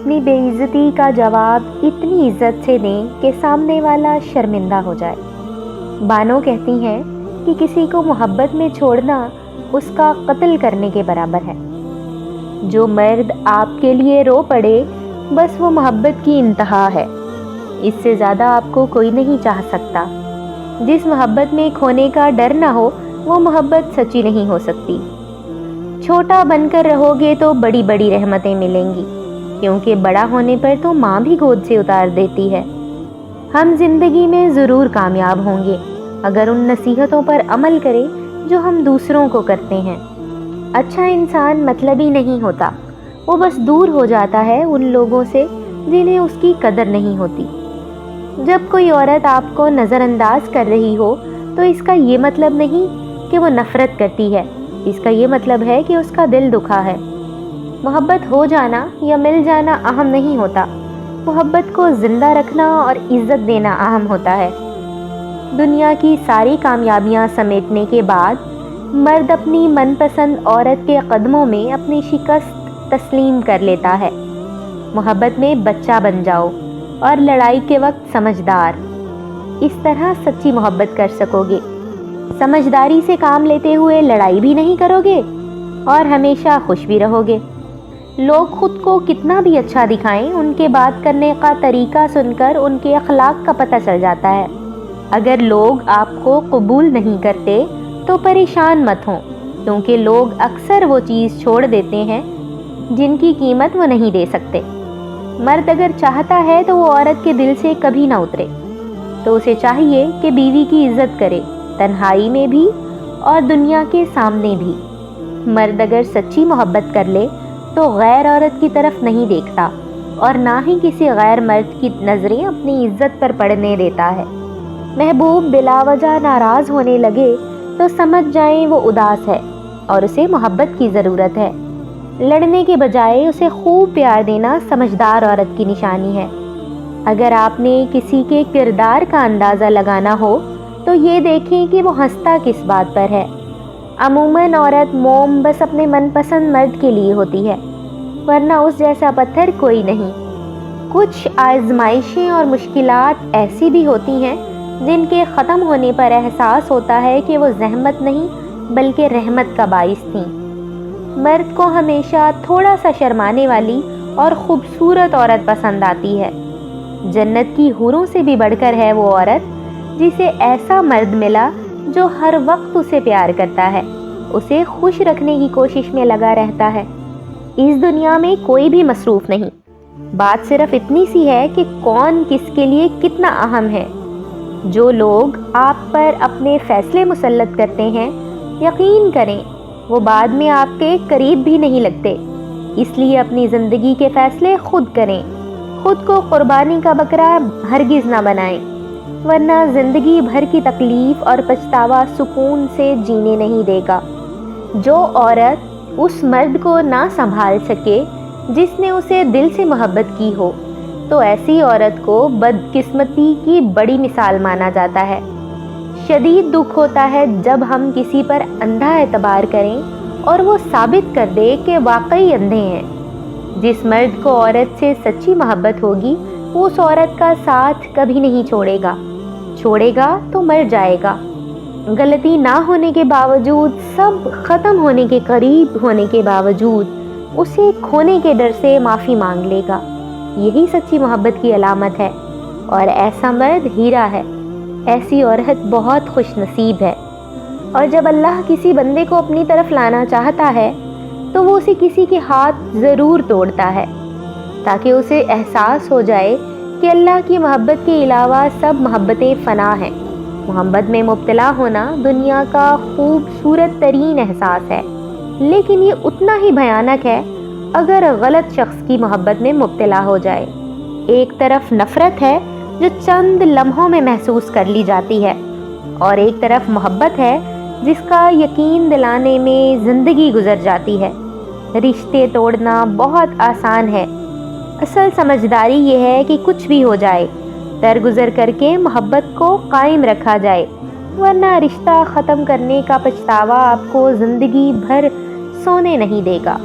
اپنی بے عزتی کا جواب اتنی عزت سے دیں کہ سامنے والا شرمندہ ہو جائے۔ بانو کہتی ہیں کہ کسی کو محبت میں چھوڑنا اس کا قتل کرنے کے برابر ہے۔ جو مرد آپ کے لیے رو پڑے بس وہ محبت کی انتہا ہے۔ اس سے زیادہ آپ کو کوئی نہیں چاہ سکتا۔ جس محبت میں کھونے کا ڈر نہ ہو وہ محبت سچی نہیں ہو سکتی۔ چھوٹا بن کر رہو گے تو بڑی بڑی رحمتیں ملیں گی، کیونکہ بڑا ہونے پر تو ماں بھی گود سے اتار دیتی ہے۔ ہم زندگی میں ضرور کامیاب ہوں گے اگر ان نصیحتوں پر عمل کریں جو ہم دوسروں کو کرتے ہیں۔ اچھا انسان مطلبی نہیں ہوتا، وہ بس دور ہو جاتا ہے ان لوگوں سے جنہیں اس کی قدر نہیں ہوتی۔ جب کوئی عورت آپ کو نظر انداز کر رہی ہو تو اس کا یہ مطلب نہیں کہ وہ نفرت کرتی ہے، اس کا یہ مطلب ہے کہ اس کا دل دکھا ہے۔ محبت ہو جانا یا مل جانا اہم نہیں ہوتا، محبت کو زندہ رکھنا اور عزت دینا اہم ہوتا ہے۔ دنیا کی ساری کامیابیاں سمیٹنے کے بعد مرد اپنی من پسند عورت کے قدموں میں اپنی شکست تسلیم کر لیتا ہے۔ محبت میں بچہ بن جاؤ اور لڑائی کے وقت سمجھدار، اس طرح سچی محبت کر سکو گے۔ سمجھداری سے کام لیتے ہوئے لڑائی بھی نہیں کرو گے اور ہمیشہ خوش بھی رہو گے۔ لوگ خود کو کتنا بھی اچھا دکھائیں، ان کے بات کرنے کا طریقہ سن کر ان کے اخلاق کا پتہ چل جاتا ہے۔ اگر لوگ آپ کو قبول نہیں کرتے تو پریشان مت ہوں، کیونکہ لوگ اکثر وہ چیز چھوڑ دیتے ہیں جن کی قیمت وہ نہیں دے سکتے۔ مرد اگر چاہتا ہے تو وہ عورت کے دل سے کبھی نہ اترے، تو اسے چاہیے کہ بیوی کی عزت کرے، تنہائی میں بھی اور دنیا کے سامنے بھی۔ مرد اگر سچی محبت کر لے تو غیر عورت کی طرف نہیں دیکھتا اور نہ ہی کسی غیر مرد کی نظریں اپنی عزت پر پڑنے دیتا ہے۔ محبوب بلا وجہ ناراض ہونے لگے تو سمجھ جائیں وہ اداس ہے اور اسے محبت کی ضرورت ہے۔ لڑنے کے بجائے اسے خوب پیار دینا سمجھدار عورت کی نشانی ہے۔ اگر آپ نے کسی کے کردار کا اندازہ لگانا ہو تو یہ دیکھیں کہ وہ ہنستا کس بات پر ہے۔ عموماً عورت موم بس اپنے من پسند مرد کے لیے ہوتی ہے، ورنہ اس جیسا پتھر کوئی نہیں۔ کچھ آزمائشیں اور مشکلات ایسی بھی ہوتی ہیں جن کے ختم ہونے پر احساس ہوتا ہے کہ وہ زحمت نہیں بلکہ رحمت کا باعث تھیں۔ مرد کو ہمیشہ تھوڑا سا شرمانے والی اور خوبصورت عورت پسند آتی ہے۔ جنت کی حوروں سے بھی بڑھ کر ہے وہ عورت جسے ایسا مرد ملا جو ہر وقت اسے پیار کرتا ہے، اسے خوش رکھنے کی کوشش میں لگا رہتا ہے۔ اس دنیا میں کوئی بھی مصروف نہیں، بات صرف اتنی سی ہے کہ کون کس کے لیے کتنا اہم ہے۔ جو لوگ آپ پر اپنے فیصلے مسلط کرتے ہیں، یقین کریں وہ بعد میں آپ کے قریب بھی نہیں لگتے۔ اس لیے اپنی زندگی کے فیصلے خود کریں، خود کو قربانی کا بکرا ہرگز نہ بنائیں، ورنہ زندگی بھر کی تکلیف اور پچھتاوا سکون سے جینے نہیں دے گا۔ جو عورت اس مرد کو نہ سنبھال سکے جس نے اسے دل سے محبت کی ہو، تو ایسی عورت کو بدقسمتی کی بڑی مثال مانا جاتا ہے۔ شدید دکھ ہوتا ہے جب ہم کسی پر اندھا اعتبار کریں اور وہ ثابت کر دے کہ واقعی اندھے ہیں۔ جس مرد کو عورت سے سچی محبت ہوگی وہ اس عورت کا ساتھ کبھی نہیں چھوڑے گا تو مر جائے گا۔ غلطی نہ ہونے کے باوجود، سب ختم ہونے کے قریب ہونے کے باوجود اسے کھونے کے ڈر سے معافی مانگ لے گا۔ یہی سچی محبت کی علامت ہے، اور ایسا مرد ہیرا ہے، ایسی عورت بہت خوش نصیب ہے۔ اور جب اللہ کسی بندے کو اپنی طرف لانا چاہتا ہے تو وہ اسے کسی کے ہاتھ ضرور توڑتا ہے، تاکہ اسے احساس ہو جائے کہ اللہ کی محبت کے علاوہ سب محبتیں فنا ہیں۔ محبت میں مبتلا ہونا دنیا کا خوبصورت ترین احساس ہے، لیکن یہ اتنا ہی بھیانک ہے اگر غلط شخص کی محبت میں مبتلا ہو جائے۔ ایک طرف نفرت ہے جو چند لمحوں میں محسوس کر لی جاتی ہے، اور ایک طرف محبت ہے جس کا یقین دلانے میں زندگی گزر جاتی ہے۔ رشتے توڑنا بہت آسان ہے، اصل سمجھداری یہ ہے کہ کچھ بھی ہو جائے درگزر کر کے محبت کو قائم رکھا جائے، ورنہ رشتہ ختم کرنے کا پچھتاوا آپ کو زندگی بھر سونے نہیں دے گا۔